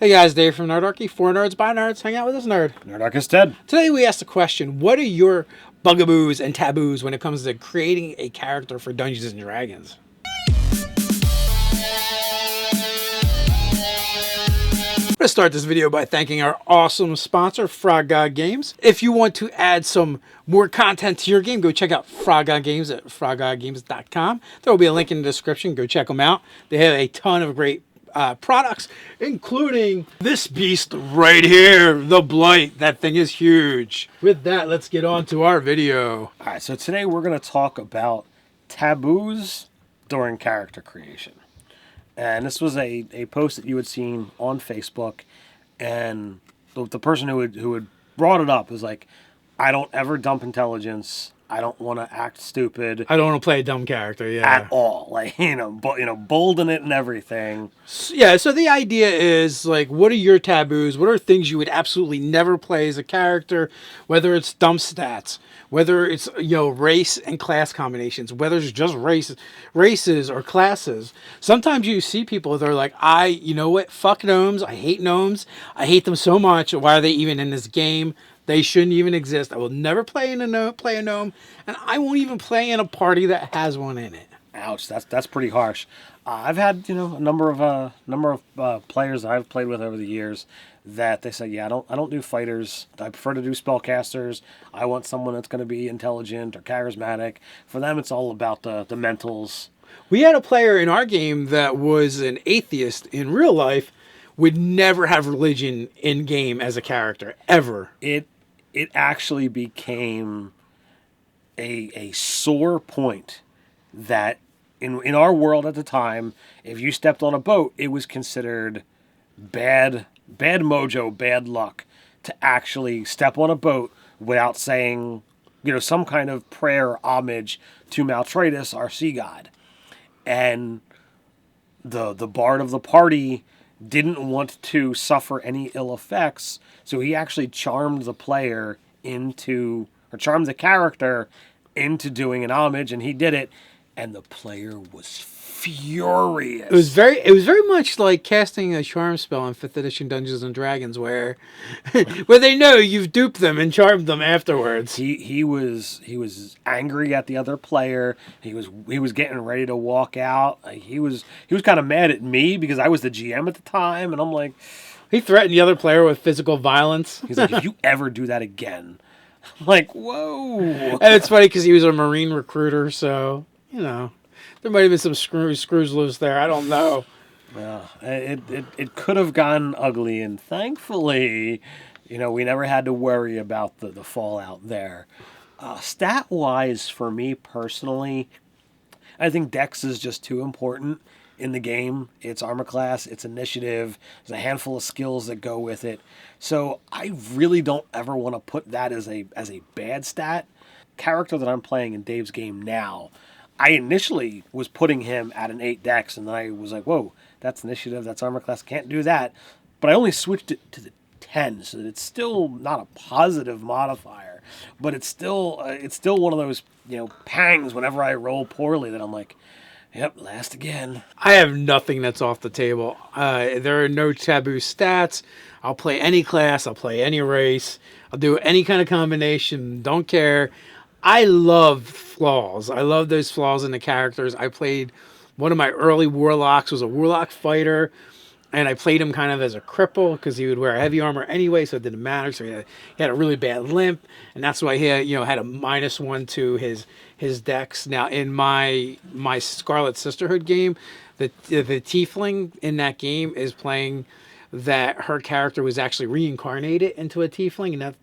Hey guys, Dave from Nerdarchy. For nerds, by nerds. Hang out with this nerd. Nerdarchist Ted. Today we asked the question, what are your bugaboos and taboos when it comes to creating a character for Dungeons & Dragons? I'm going to start this video by thanking our awesome sponsor, Frog God Games. If you want to add some more content to your game, go check out Frog God Games at froggodgames.com. There will be a link in the description. Go check them out. They have a ton of great products, including this beast right here, the Blight. That thing is huge. With that, let's get on to our video. All right, so today we're going to talk about taboos during character creation. And this was a post that you had seen on Facebook, and the person who had brought it up was like, I don't ever dump intelligence. I don't want to act stupid. I don't want to play a dumb character, at all. Like, bold in it and everything. Yeah, so the idea is, like, what are your taboos? What are things you would absolutely never play as a character? Whether it's dumb stats, whether it's, race and class combinations, whether it's just races or classes. Sometimes you see people that are like, fuck gnomes. I hate gnomes. I hate them so much. Why are they even in this game? They shouldn't even exist. I will never play a gnome, and I won't even play in a party that has one in it. Ouch, that's pretty harsh. I've had a number of players that I've played with over the years that they say, I don't do fighters. I prefer to do spellcasters. I want someone that's going to be intelligent or charismatic. For them, it's all about the mentals. We had a player in our game that was an atheist in real life, would never have religion in game as a character ever. It actually became a sore point that in our world at the time, if you stepped on a boat, it was considered bad mojo, bad luck to actually step on a boat without saying, some kind of prayer or homage to Maltratus, our sea god. And the bard of the party didn't want to suffer any ill effects, so he actually charmed the character into doing an homage, and he did it, and the player was furious. It was very much like casting a charm spell in 5th edition Dungeons and Dragons, where they know you've duped them and charmed them afterwards. He was angry at the other player. He was getting ready to walk out. He was kind of mad at me because I was the GM at the time, and I'm like, he threatened the other player with physical violence. He's like, if you ever do that again, I'm like, whoa. And it's funny because he was a Marine recruiter, so there might have been some screws loose there. I don't know. Well, it could have gotten ugly, and thankfully, we never had to worry about the fallout there. Stat-wise, for me personally, I think Dex is just too important in the game. It's armor class, it's initiative, there's a handful of skills that go with it. So I really don't ever want to put that as a bad stat. Character that I'm playing in Dave's game now, I initially was putting him at an 8 Dex, and then I was like, whoa, that's initiative, that's armor class, can't do that. But I only switched it to the 10, so that it's still not a positive modifier, but it's still one of those, pangs whenever I roll poorly that I'm like, yep, last again. I have nothing that's off the table. There are no taboo stats. I'll play any class, I'll play any race, I'll do any kind of combination, don't care. I love flaws. I love those flaws in the characters. I played one of my early warlocks was a warlock fighter, and I played him kind of as a cripple because he would wear heavy armor anyway, so it didn't matter. So he had a really bad limp, and that's why he had, had a -1 to his dex. Now in my Scarlet Sisterhood game, the tiefling in that game is playing that her character was actually reincarnated into a tiefling,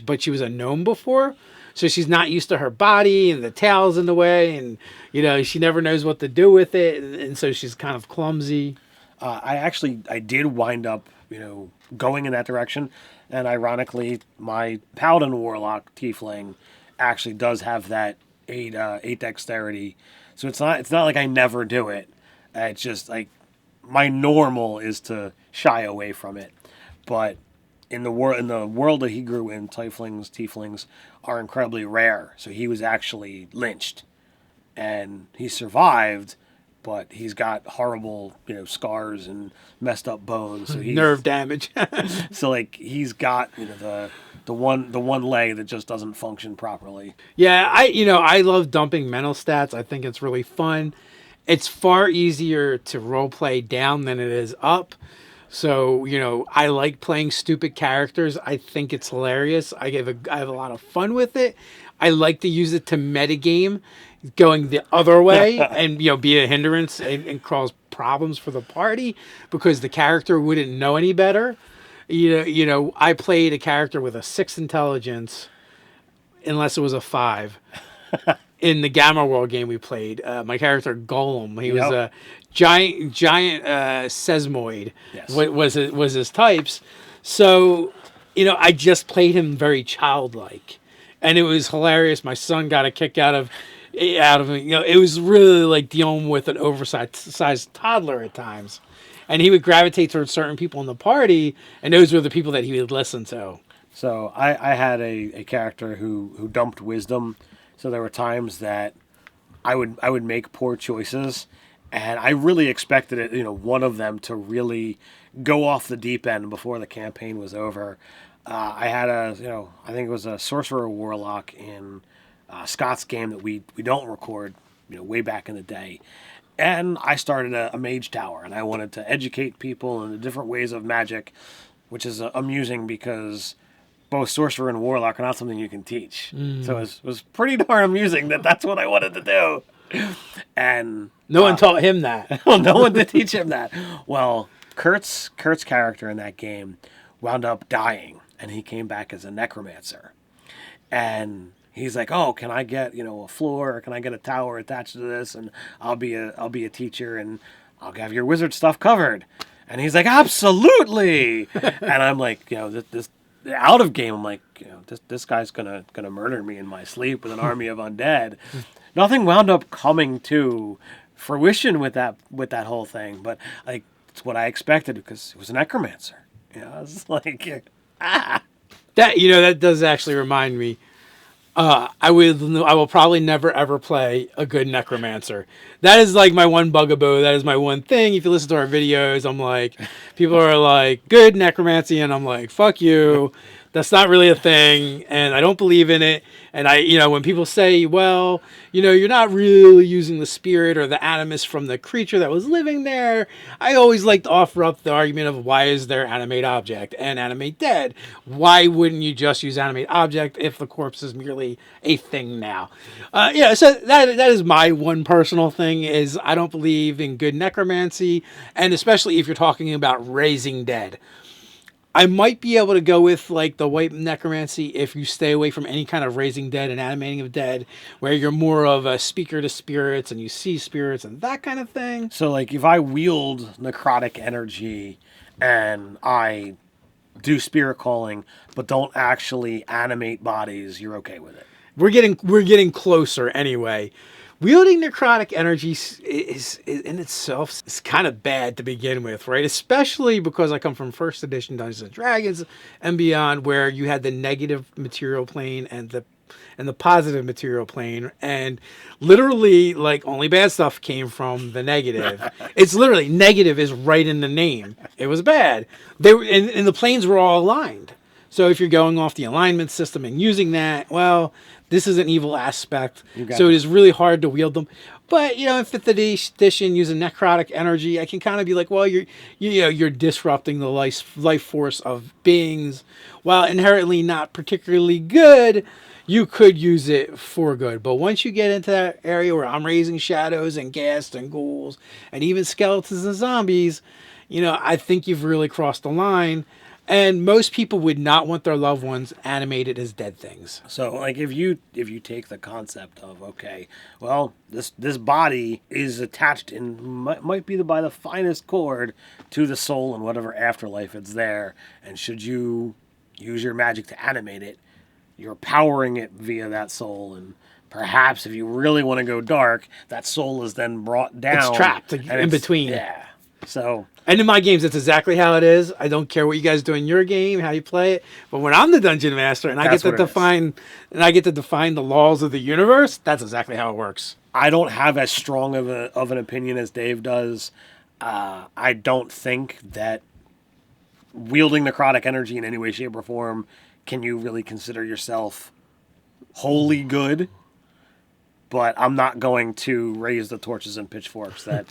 but she was a gnome before. So she's not used to her body, and the tail's in the way, and she never knows what to do with it, and so she's kind of clumsy. I did wind up, going in that direction, and ironically, my Paladin Warlock Tiefling actually does have that 8 dexterity, so it's not like I never do it. It's just like my normal is to shy away from it, but in the world that he grew in, tieflings are incredibly rare. So he was actually lynched, and he survived, but he's got horrible, scars and messed up bones. So Nerve damage. so like he's got the one leg that just doesn't function properly. Yeah, I love dumping mental stats. I think it's really fun. It's far easier to role play down than it is up. So, I like playing stupid characters. I think it's hilarious. I have a lot of fun with it. I like to use it to metagame, going the other way and, be a hindrance and cause problems for the party because the character wouldn't know any better. I played a character with a 6 intelligence, unless it was a 5. In the Gamma World game we played, my character Golem, he was a giant seismoid. Yes. Was his types. So, I just played him very childlike, and it was hilarious. My son got a kick out of him. It was really like dealing with an oversized toddler at times. And he would gravitate towards certain people in the party, and those were the people that he would listen to. So I had a character who dumped wisdom. So there were times that I would make poor choices, and I really expected it, one of them to really go off the deep end before the campaign was over. I had I think it was a sorcerer warlock in Scott's game that we don't record, way back in the day. And I started a mage tower, and I wanted to educate people in the different ways of magic, which is amusing because both sorcerer and warlock are not something you can teach. So it was pretty darn amusing that's what I wanted to do. And no one taught him that. Well, no one did teach him that. Well, Kurt's character in that game wound up dying, and he came back as a necromancer. And he's like, "Oh, can I get a floor? Or can I get a tower attached to this? And I'll be a teacher, and I'll have your wizard stuff covered." And he's like, "Absolutely!" And I'm like, this out of game. I'm like, this guy's gonna murder me in my sleep with an army of undead. Nothing wound up coming to fruition with that whole thing, but like it's what I expected because it was a necromancer. I was like, That that does actually remind me. I will probably never ever play a good necromancer. That is like my one bugaboo. That is my one thing. If you listen to our videos, I'm like, people are like, good necromancy, and I'm like, fuck you. That's not really a thing, and I don't believe in it. And when people say, well, you're not really using the spirit or the animus from the creature that was living there, I always like to offer up the argument of why is there animate object and animate dead? Why wouldn't you just use animate object if the corpse is merely a thing now? So that is my one personal thing is I don't believe in good necromancy, and especially if you're talking about raising dead. I might be able to go with like the white necromancy if you stay away from any kind of raising dead and animating of dead, where you're more of a speaker to spirits and you see spirits and that kind of thing. So like if I wield necrotic energy and I do spirit calling but don't actually animate bodies, you're okay with it. We're getting closer anyway. Wielding necrotic energy is in itself is kind of bad to begin with, right? Especially because I come from first edition Dungeons and Dragons and beyond, where you had the negative material plane and the positive material plane, and literally like only bad stuff came from the negative. It's literally negative is right in the name. It was bad. They were, and the planes were all aligned. So if you're going off the alignment system and using that, well, this is an evil aspect. So it is really hard to wield them. But, in 5th edition, using necrotic energy, I can kind of be like, well, you're disrupting the life force of beings. While inherently not particularly good, you could use it for good. But once you get into that area where I'm raising shadows and ghasts and ghouls and even skeletons and zombies, I think you've really crossed the line. And most people would not want their loved ones animated as dead things. So, like, if you take the concept of, okay, well, this body is attached and might be by the finest cord to the soul in whatever afterlife it's there, and should you use your magic to animate it, you're powering it via that soul, and perhaps if you really want to go dark, that soul is then brought down. It's trapped in between. Yeah. So, And in my games, it's exactly how it is. I don't care what you guys do in your game, how you play it. But when I'm the dungeon master and I get That's to what it is. define the laws of the universe, that's exactly how it works. I don't have as strong of an opinion as Dave does. I don't think that wielding necrotic energy in any way, shape, or form can you really consider yourself wholly good. But I'm not going to raise the torches and pitchforks that,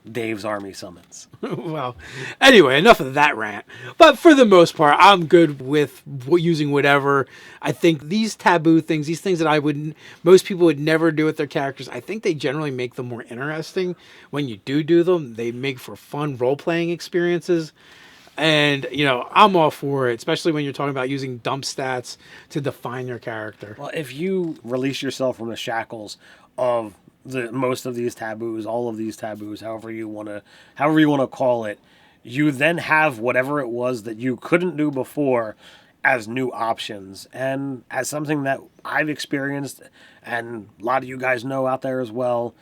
Dave's army summons. Well, anyway, enough of that rant. But for the most part, I'm good with using whatever. I think these taboo things, these things that most people would never do with their characters, I think they generally make them more interesting. When you do them, they make for fun role-playing experiences. And, I'm all for it, especially when you're talking about using dump stats to define your character. Well, if you release yourself from the shackles of most of these taboos, all of these taboos, however you want to call it, you then have whatever it was that you couldn't do before as new options. And as something that I've experienced, and a lot of you guys know out there as well,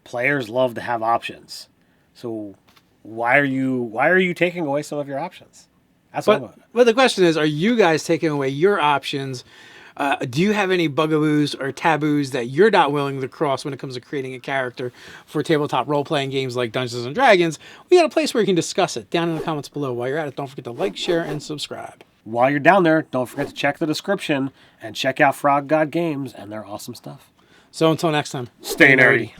players love to have options. So why are you taking away some of your options? That's what I'm about. But the question is, are you guys taking away your options? Do you have any bugaboos or taboos that you're not willing to cross when it comes to creating a character for tabletop role-playing games like Dungeons & Dragons? We got a place where you can discuss it down in the comments below. While you're at it, don't forget to like, share, and subscribe. While you're down there, don't forget to check the description and check out Frog God Games and their awesome stuff. So until next time, Stay nerdy.